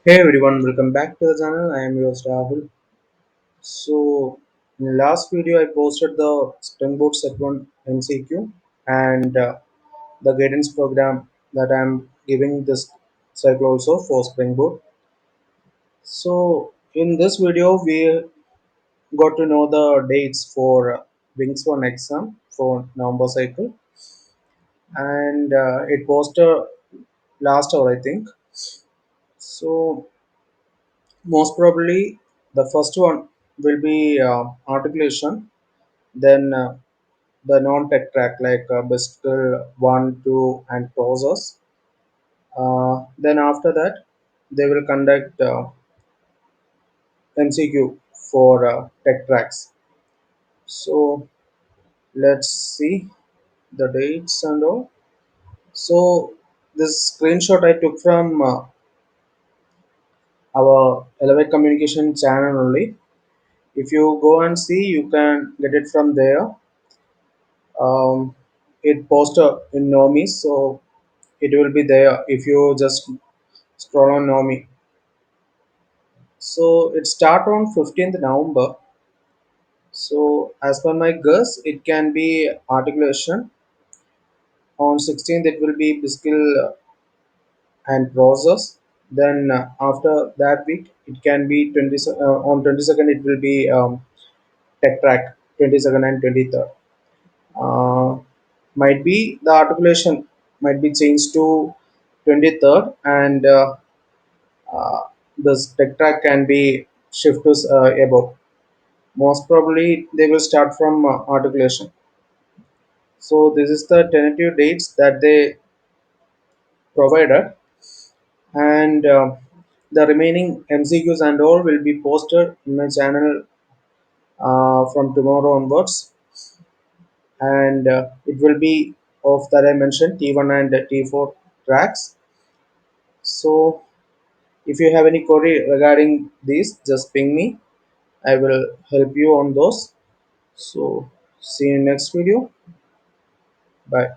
Hey everyone, welcome back to the channel. I am your Rahul. So, in the last video, I posted the Springboard Set 1 MCQ and the guidance program that I am giving this cycle also for Springboard. So, in this video, we got to know the dates for Wings 1 exam for November cycle, and it posted last hour, I think. So, most probably, the first one will be articulation, then the non-tech track like Bicycle 1, 2, and process. Then after that, they will conduct MCQ for tech tracks. So let's see the dates and all. So this screenshot I took from our Elevate Communication channel only. If you go and see, you can get it from there. It posted in NOV, so it will be there if you just scroll on NOV. So it start on 15th November. So as per my guess, it can be articulation. On 16th, it will be physical and process. Then after that week, it can be 20, on 22nd, it will be tech track 22nd and 23rd. Uh, might be the articulation might be changed to 23rd and the tech track can be shifted to above. Most probably they will start from articulation. So this is the tentative dates that they provided, and the remaining MCQs and all will be posted in my channel from tomorrow onwards, and it will be of that I mentioned T1 and T4 tracks. So if you have any query regarding this, just ping me. I will help you on those. So see you in next video. Bye.